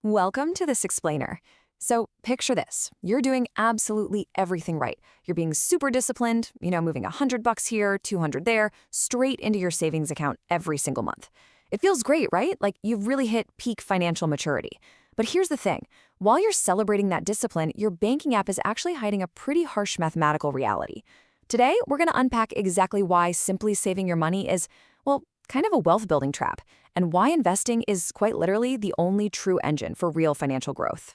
Welcome to this explainer. So picture this. You're doing absolutely everything right. You're being super disciplined, moving $100 here, 200 there, straight into your savings account every single month. It feels great, right? Like you've really hit peak financial maturity. But here's the thing. While you're celebrating that discipline, your banking app is actually hiding a pretty harsh mathematical reality. Today, we're going to unpack exactly why simply saving your money is, well, kind of a wealth building trap, and why investing is quite literally the only true engine for real financial growth.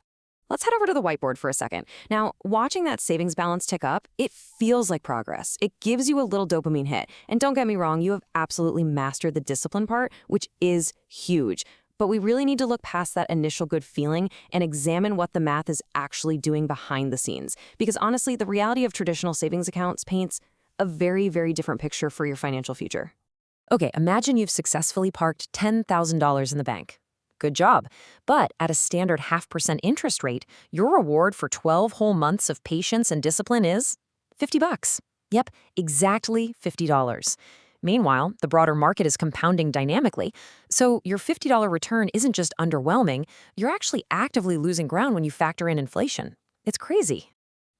Let's head over to the whiteboard for a second. Now, watching that savings balance tick up, it feels like progress. It gives you a little dopamine hit. And don't get me wrong, you have absolutely mastered the discipline part, which is huge. But we really need to look past that initial good feeling and examine what the math is actually doing behind the scenes. Because honestly, the reality of traditional savings accounts paints a very, very different picture for your financial future. Okay, imagine you've successfully parked $10,000 in the bank. Good job. But at a standard 0.5% interest rate, your reward for 12 whole months of patience and discipline is $50. Yep, exactly $50. Meanwhile, the broader market is compounding dynamically, so your $50 return isn't just underwhelming, you're actually actively losing ground when you factor in inflation. It's crazy.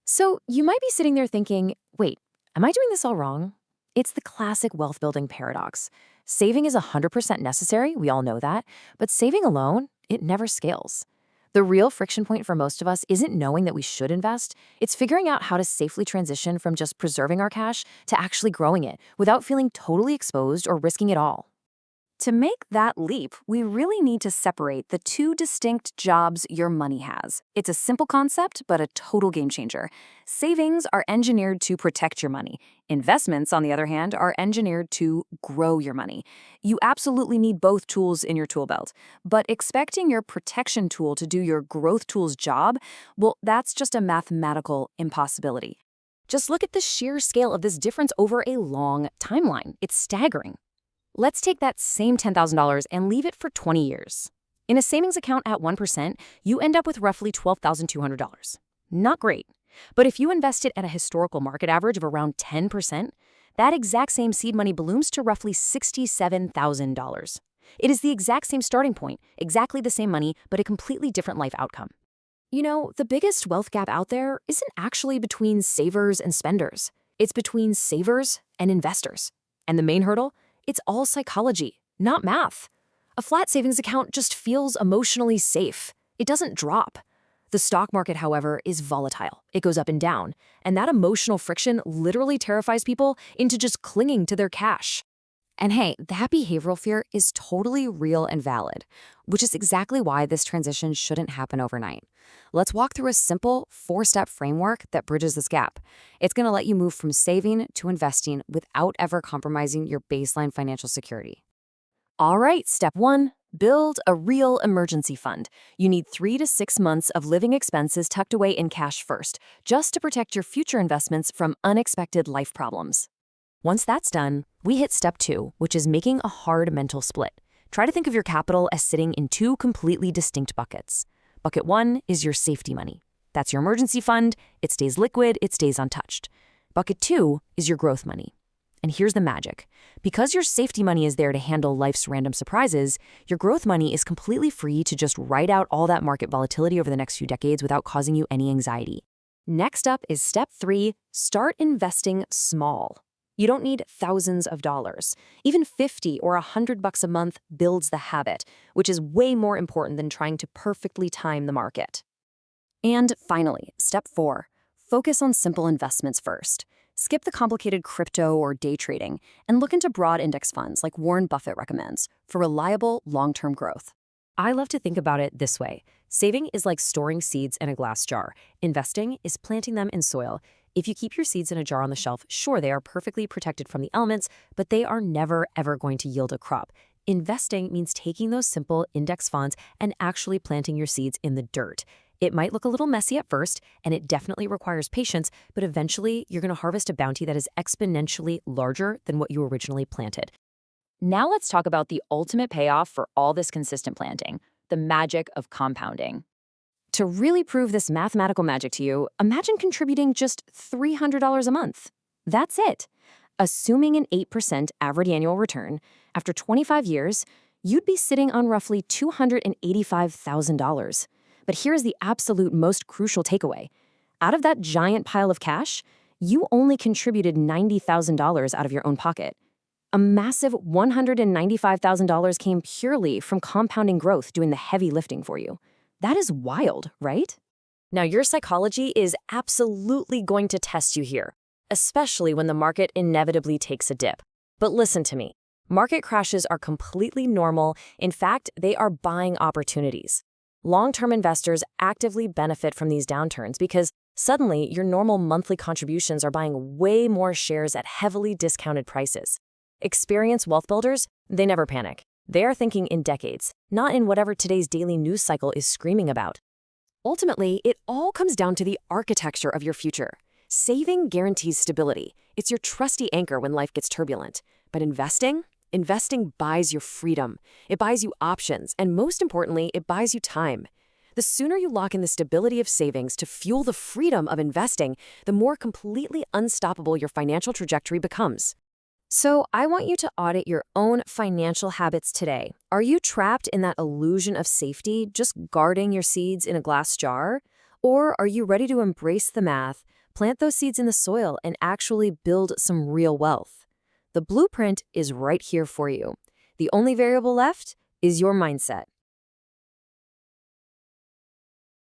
So you might be sitting there thinking, wait, am I doing this all wrong? It's the classic wealth building paradox. Saving is 100% necessary, we all know that, but saving alone, it never scales. The real friction point for most of us isn't knowing that we should invest, it's figuring out how to safely transition from just preserving our cash to actually growing it without feeling totally exposed or risking it all. To make that leap, we really need to separate the two distinct jobs your money has. It's a simple concept, but a total game changer. Savings are engineered to protect your money. Investments, on the other hand, are engineered to grow your money. You absolutely need both tools in your tool belt. But expecting your protection tool to do your growth tool's job, well, that's just a mathematical impossibility. Just look at the sheer scale of this difference over a long timeline. It's staggering. Let's take that same $10,000 and leave it for 20 years. In a savings account at 1%, you end up with roughly $12,200. Not great. But if you invested at a historical market average of around 10%, that exact same seed money blooms to roughly $67,000. It is the exact same starting point, exactly the same money, but a completely different life outcome. The biggest wealth gap out there isn't actually between savers and spenders. It's between savers and investors. And the main hurdle? It's all psychology, not math. A flat savings account just feels emotionally safe. It doesn't drop. The stock market, however, is volatile. It goes up and down, and that emotional friction literally terrifies people into just clinging to their cash. And hey, that behavioral fear is totally real and valid, which is exactly why this transition shouldn't happen overnight. Let's walk through a simple 4-step framework that bridges this gap. It's going to let you move from saving to investing without ever compromising your baseline financial security. All right, step 1, build a real emergency fund. You need 3 to 6 months of living expenses tucked away in cash first, just to protect your future investments from unexpected life problems. Once that's done, we hit step 2, which is making a hard mental split. Try to think of your capital as sitting in 2 completely distinct buckets. Bucket 1 is your safety money. That's your emergency fund. It stays liquid, it stays untouched. Bucket 2 is your growth money. And here's the magic. Because your safety money is there to handle life's random surprises, your growth money is completely free to just ride out all that market volatility over the next few decades without causing you any anxiety. Next up is step 3, start investing small. You don't need thousands of dollars. Even $50 or $100 a month builds the habit, which is way more important than trying to perfectly time the market. And finally, step 4, focus on simple investments first. Skip the complicated crypto or day trading and look into broad index funds like Warren Buffett recommends for reliable long-term growth. I love to think about it this way. Saving is like storing seeds in a glass jar. Investing is planting them in soil. If you keep your seeds in a jar on the shelf, sure, they are perfectly protected from the elements, but they are never, ever going to yield a crop. Investing means taking those simple index funds and actually planting your seeds in the dirt. It might look a little messy at first, and it definitely requires patience, but eventually you're going to harvest a bounty that is exponentially larger than what you originally planted. Now let's talk about the ultimate payoff for all this consistent planting, the magic of compounding. To really prove this mathematical magic to you, imagine contributing just $300 a month. That's it. Assuming an 8% average annual return, after 25 years, you'd be sitting on roughly $285,000. But here's the absolute most crucial takeaway. Out of that giant pile of cash, you only contributed $90,000 out of your own pocket. A massive $195,000 came purely from compounding growth doing the heavy lifting for you. That is wild, right? Now, your psychology is absolutely going to test you here, especially when the market inevitably takes a dip. But listen to me. Market crashes are completely normal. In fact, they are buying opportunities. Long-term investors actively benefit from these downturns because suddenly your normal monthly contributions are buying way more shares at heavily discounted prices. Experienced wealth builders, they never panic. They are thinking in decades, not in whatever today's daily news cycle is screaming about. Ultimately, it all comes down to the architecture of your future. Saving guarantees stability. It's your trusty anchor when life gets turbulent. But investing buys your freedom. It buys you options, and most importantly, it buys you time. The sooner you lock in the stability of savings to fuel the freedom of investing, the more completely unstoppable your financial trajectory becomes. So I want you to audit your own financial habits today. Are you trapped in that illusion of safety, just guarding your seeds in a glass jar? Or are you ready to embrace the math, plant those seeds in the soil, and actually build some real wealth? The blueprint is right here for you. The only variable left is your mindset.